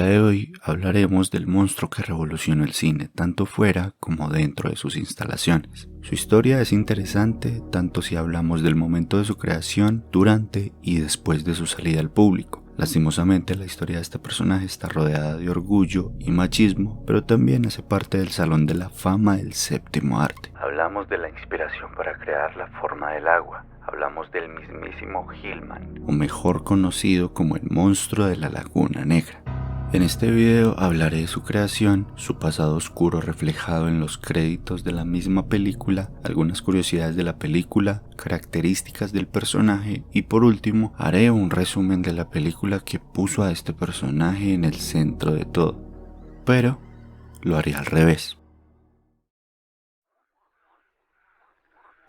día de hoy hablaremos del monstruo que revolucionó el cine, tanto fuera como dentro de sus instalaciones. Su historia es interesante tanto si hablamos del momento de su creación, durante y después de su salida al público. Lastimosamente, la historia de este personaje está rodeada de orgullo y machismo, pero también hace parte del Salón de la Fama del Séptimo Arte. Hablamos de la inspiración para crear la forma del agua. Hablamos del mismísimo Hillman, o mejor conocido como el monstruo de la Laguna Negra. En este video hablaré de su creación, su pasado oscuro reflejado en los créditos de la misma película, algunas curiosidades de la película, características del personaje y por último haré un resumen de la película que puso a este personaje en el centro de todo. Pero lo haré al revés.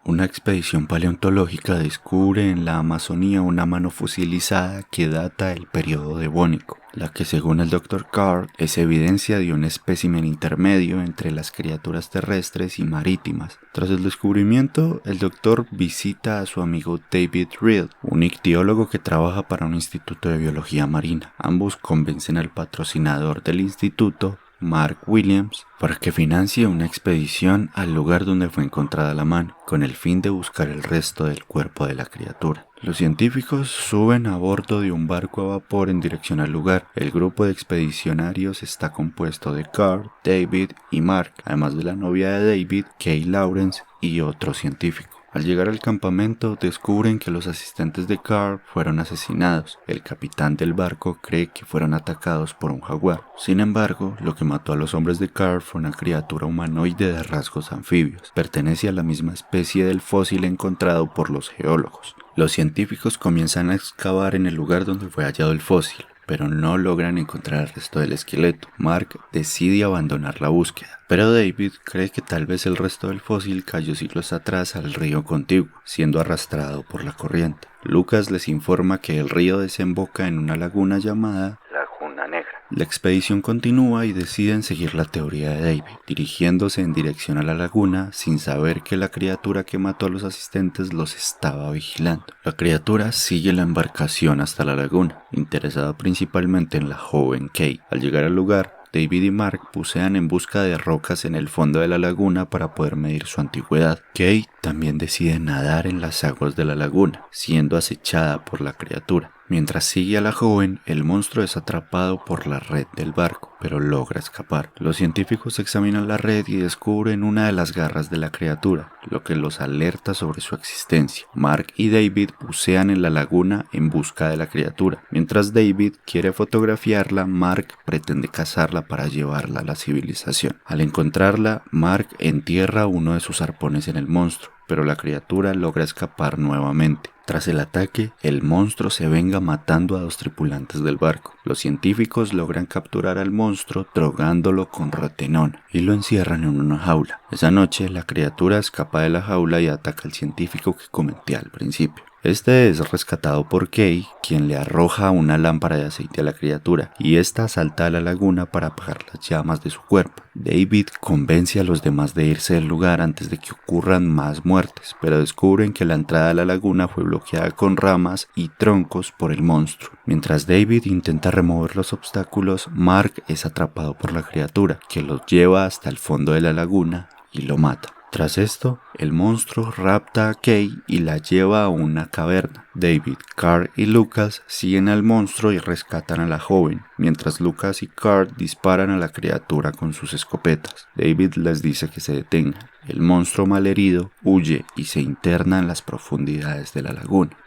Una expedición paleontológica descubre en la Amazonía una mano fosilizada que data del periodo devónico, la que según el Dr. Carr es evidencia de un espécimen intermedio entre las criaturas terrestres y marítimas. Tras el descubrimiento, el doctor visita a su amigo David Reed, un ictiólogo que trabaja para un instituto de biología marina. Ambos convencen al patrocinador del instituto, Mark Williams, para que financie una expedición al lugar donde fue encontrada la mano, con el fin de buscar el resto del cuerpo de la criatura. Los científicos suben a bordo de un barco a vapor en dirección al lugar. El grupo de expedicionarios está compuesto de Carr, David y Mark, además de la novia de David, Kay Lawrence, y otro científico. Al llegar al campamento descubren que los asistentes de Carr fueron asesinados. El capitán del barco cree que fueron atacados por un jaguar. Sin embargo, lo que mató a los hombres de Carr fue una criatura humanoide de rasgos anfibios. Pertenece a la misma especie del fósil encontrado por los geólogos. Los científicos comienzan a excavar en el lugar donde fue hallado el fósil, pero no logran encontrar el resto del esqueleto. Mark decide abandonar la búsqueda, pero David cree que tal vez el resto del fósil cayó siglos atrás al río contiguo, siendo arrastrado por la corriente. Lucas les informa que el río desemboca en una laguna llamada Laguna Negra. La expedición continúa y deciden seguir la teoría de David, dirigiéndose en dirección a la laguna sin saber que la criatura que mató a los asistentes los estaba vigilando. La criatura sigue la embarcación hasta la laguna, interesada principalmente en la joven Kay. Al llegar al lugar, David y Mark bucean en busca de rocas en el fondo de la laguna para poder medir su antigüedad. Kay también decide nadar en las aguas de la laguna, siendo acechada por la criatura. Mientras sigue a la joven, el monstruo es atrapado por la red del barco, pero logra escapar. Los científicos examinan la red y descubren una de las garras de la criatura, lo que los alerta sobre su existencia. Mark y David bucean en la laguna en busca de la criatura. Mientras David quiere fotografiarla, Mark pretende cazarla para llevarla a la civilización. Al encontrarla, Mark entierra uno de sus arpones en el monstruo, pero la criatura logra escapar nuevamente. Tras el ataque, el monstruo se venga matando a 2 tripulantes del barco. Los científicos logran capturar al monstruo drogándolo con rotenona y lo encierran en una jaula. Esa noche, la criatura escapa de la jaula y ataca al científico que comenté al principio. Este es rescatado por Kay, quien le arroja una lámpara de aceite a la criatura, y esta salta a la laguna para apagar las llamas de su cuerpo. David convence a los demás de irse del lugar antes de que ocurran más muertes, pero descubren que la entrada a la laguna fue bloqueada con ramas y troncos por el monstruo. Mientras David intenta remover los obstáculos, Mark es atrapado por la criatura, que los lleva hasta el fondo de la laguna y lo mata. Tras esto, el monstruo rapta a Kay y la lleva a una caverna. David, Carr y Lucas siguen al monstruo y rescatan a la joven, mientras Lucas y Carr disparan a la criatura con sus escopetas. David les dice que se detengan. El monstruo malherido huye y se interna en las profundidades de la laguna.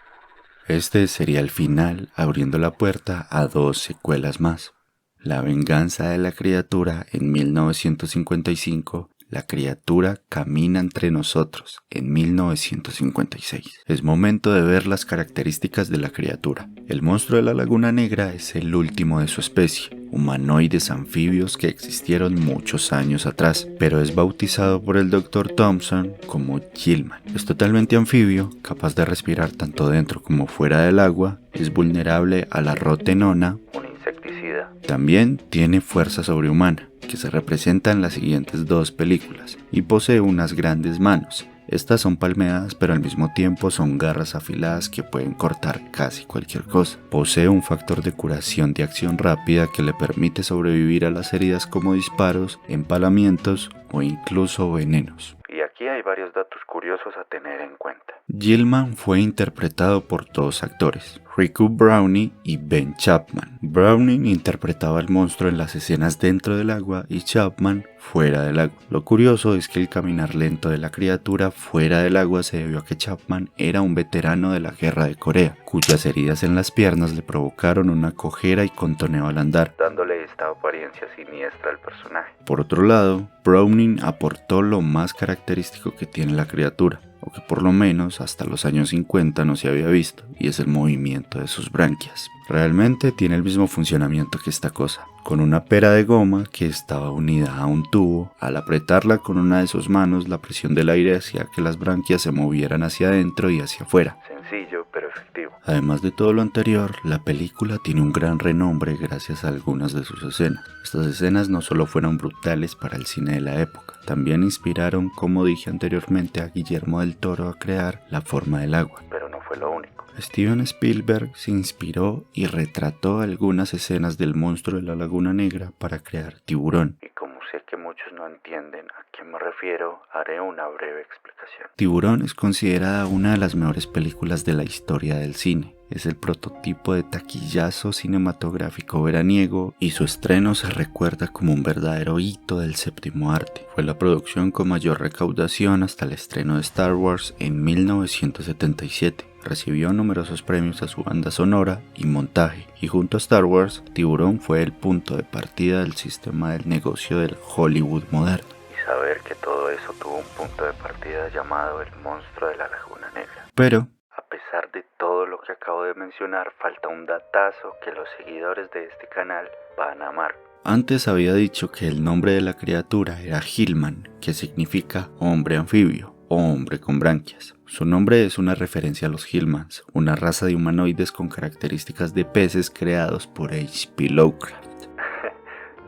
Este sería el final, abriendo la puerta a 2 secuelas más. La venganza de la criatura en 1955. La criatura camina entre nosotros en 1956. Es momento de ver las características de la criatura. El monstruo de la Laguna Negra es el último de su especie, humanoides anfibios que existieron muchos años atrás, pero es bautizado por el Dr. Thompson como Hillman. Es totalmente anfibio, capaz de respirar tanto dentro como fuera del agua, es vulnerable a la rotenona, un insecticida. También tiene fuerza sobrehumana, que se representa en las siguientes 2 películas, y posee unas grandes manos. Estas son palmeadas, pero al mismo tiempo son garras afiladas que pueden cortar casi cualquier cosa. Posee un factor de curación de acción rápida que le permite sobrevivir a las heridas como disparos, empalamientos o incluso venenos. Y aquí hay varios datos curiosos a tener en cuenta. Gilman fue interpretado por dos actores, Riku Browning y Ben Chapman. Browning interpretaba al monstruo en las escenas dentro del agua y Chapman fuera del agua. Lo curioso es que el caminar lento de la criatura fuera del agua se debió a que Chapman era un veterano de la guerra de Corea, cuyas heridas en las piernas le provocaron una cojera y contoneo al andar, dándole esta apariencia siniestra al personaje. Por otro lado, Browning aportó lo más característico que tiene la criatura, o que por lo menos hasta los años 50 no se había visto, y es el movimiento de sus branquias. Realmente tiene el mismo funcionamiento que esta cosa, con una pera de goma que estaba unida a un tubo. Al apretarla con una de sus manos, la presión del aire hacía que las branquias se movieran hacia adentro y hacia afuera. Sencillo pero efectivo. Además de todo lo anterior, la película tiene un gran renombre gracias a algunas de sus escenas. Estas escenas no solo fueron brutales para el cine de la época, también inspiraron, como dije anteriormente, a Guillermo del Toro a crear La forma del agua. Pero no fue lo único. Steven Spielberg se inspiró y retrató algunas escenas del monstruo de la Laguna Negra para crear Tiburón. Y como sé que muchos no entienden a qué me refiero, haré una breve explicación. Tiburón es considerada una de las mejores películas de la historia del cine. Es el prototipo de taquillazo cinematográfico veraniego y su estreno se recuerda como un verdadero hito del séptimo arte. Fue la producción con mayor recaudación hasta el estreno de Star Wars en 1977. Recibió numerosos premios a su banda sonora y montaje, y junto a Star Wars, Tiburón fue el punto de partida del sistema del negocio del Hollywood moderno. Y saber que todo eso tuvo un punto de partida llamado el monstruo de la Laguna Negra. Pero, a pesar de todo lo que acabo de mencionar, falta un datazo que los seguidores de este canal van a amar. Antes había dicho que el nombre de la criatura era Gilman, que significa hombre anfibio o hombre con branquias. Su nombre es una referencia a los Gilmans, una raza de humanoides con características de peces creados por H.P. Lovecraft.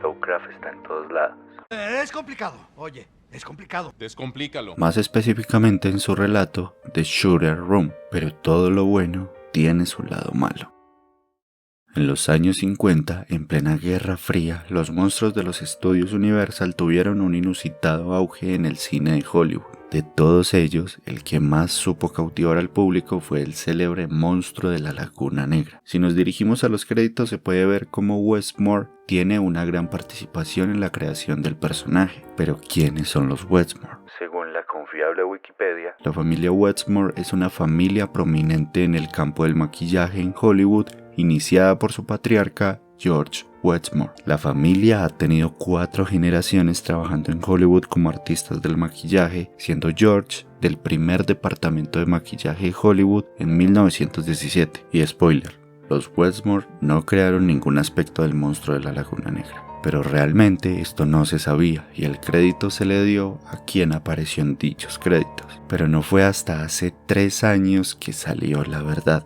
Lovecraft está en todos lados. Es complicado, oye, es complicado. Descomplícalo. Más específicamente en su relato The Shooter Room, pero todo lo bueno tiene su lado malo. En los años 50, en plena Guerra Fría, los monstruos de los estudios Universal tuvieron un inusitado auge en el cine de Hollywood. De todos ellos, el que más supo cautivar al público fue el célebre monstruo de la Laguna Negra. Si nos dirigimos a los créditos, se puede ver cómo Westmore tiene una gran participación en la creación del personaje. Pero ¿quiénes son los Westmore? Según la confiable Wikipedia, la familia Westmore es una familia prominente en el campo del maquillaje en Hollywood, iniciada por su patriarca George Westmore. La familia ha tenido 4 generaciones trabajando en Hollywood como artistas del maquillaje, siendo George del primer departamento de maquillaje de Hollywood en 1917. Y spoiler, los Westmore no crearon ningún aspecto del monstruo de la Laguna Negra. Pero realmente esto no se sabía y el crédito se le dio a quien apareció en dichos créditos. Pero no fue hasta hace 3 años que salió la verdad.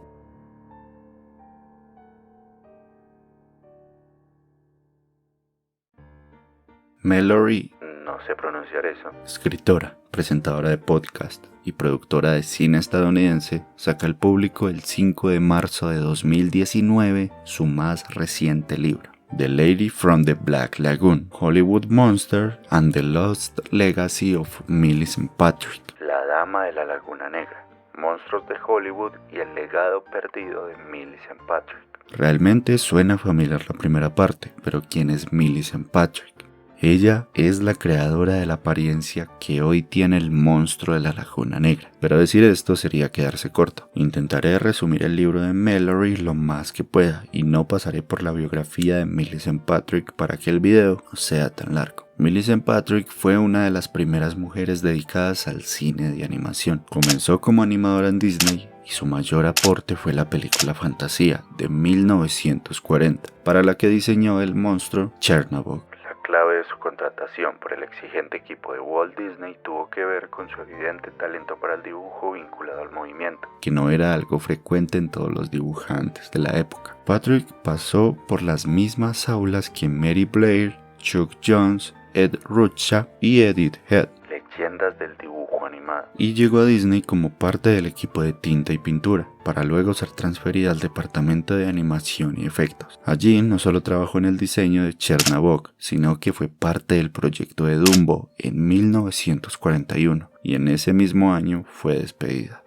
Mallory, no sé pronunciar eso, escritora, presentadora de podcast y productora de cine estadounidense, saca al público el 5 de marzo de 2019 su más reciente libro, The Lady from the Black Lagoon, Hollywood Monster and the Lost Legacy of Millicent Patrick. La Dama de la Laguna Negra, Monstruos de Hollywood y el legado perdido de Millicent Patrick. Realmente suena familiar la primera parte, pero ¿quién es Millicent Patrick? Ella es la creadora de la apariencia que hoy tiene el monstruo de la Laguna Negra. Pero decir esto sería quedarse corto. Intentaré resumir el libro de Mallory lo más que pueda y no pasaré por la biografía de Millicent Patrick para que el video no sea tan largo. Millicent Patrick fue una de las primeras mujeres dedicadas al cine de animación. Comenzó como animadora en Disney y su mayor aporte fue la película Fantasía de 1940, para la que diseñó el monstruo Chernabog. Clave de su contratación por el exigente equipo de Walt Disney tuvo que ver con su evidente talento para el dibujo vinculado al movimiento, que no era algo frecuente en todos los dibujantes de la época. Patrick pasó por las mismas aulas que Mary Blair, Chuck Jones, Ed Ruscha y Edith Head. Le leyendas del dibujo animado, y llegó a Disney como parte del equipo de tinta y pintura, para luego ser transferida al departamento de animación y efectos. Allí no solo trabajó en el diseño de Chernabog, sino que fue parte del proyecto de Dumbo en 1941, y en ese mismo año fue despedida.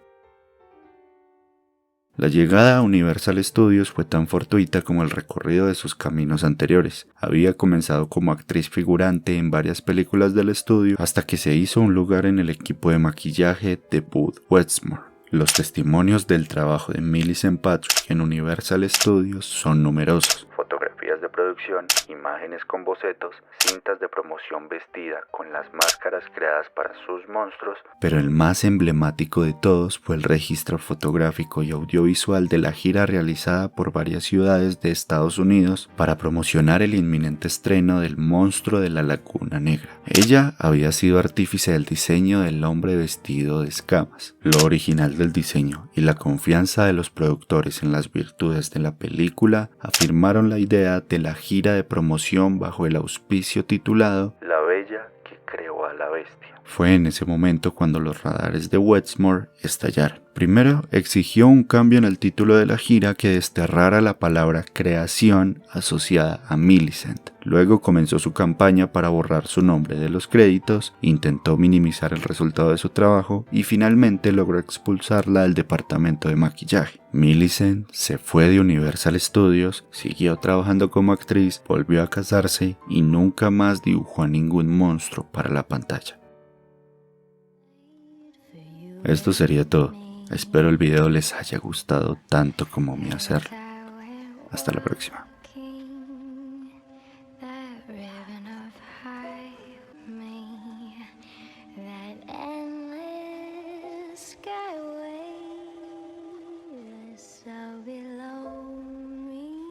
La llegada a Universal Studios fue tan fortuita como el recorrido de sus caminos anteriores. Había comenzado como actriz figurante en varias películas del estudio hasta que se hizo un lugar en el equipo de maquillaje de Bud Westmore. Los testimonios del trabajo de Millicent Patrick en Universal Studios son numerosos. Fotografías de producción, imágenes con bocetos, cintas de promoción vestida con las máscaras creadas para sus monstruos, pero el más emblemático de todos fue el registro fotográfico y audiovisual de la gira realizada por varias ciudades de Estados Unidos para promocionar el inminente estreno del Monstruo de la Laguna Negra. Ella había sido artífice del diseño del hombre vestido de escamas. Lo original del diseño y la confianza de los productores en las virtudes de la película afirmaron la idea de la gira de promoción bajo el auspicio titulado La Bella que creó a la Bestia. Fue en ese momento cuando los radares de Westmore estallaron. Primero exigió un cambio en el título de la gira que desterrara la palabra creación asociada a Millicent. Luego comenzó su campaña para borrar su nombre de los créditos, intentó minimizar el resultado de su trabajo y finalmente logró expulsarla del departamento de maquillaje. Millicent se fue de Universal Studios, siguió trabajando como actriz, volvió a casarse y nunca más dibujó a ningún monstruo para la pantalla. Esto sería todo. Espero el video les haya gustado tanto como a mí hacerlo. Hasta la próxima.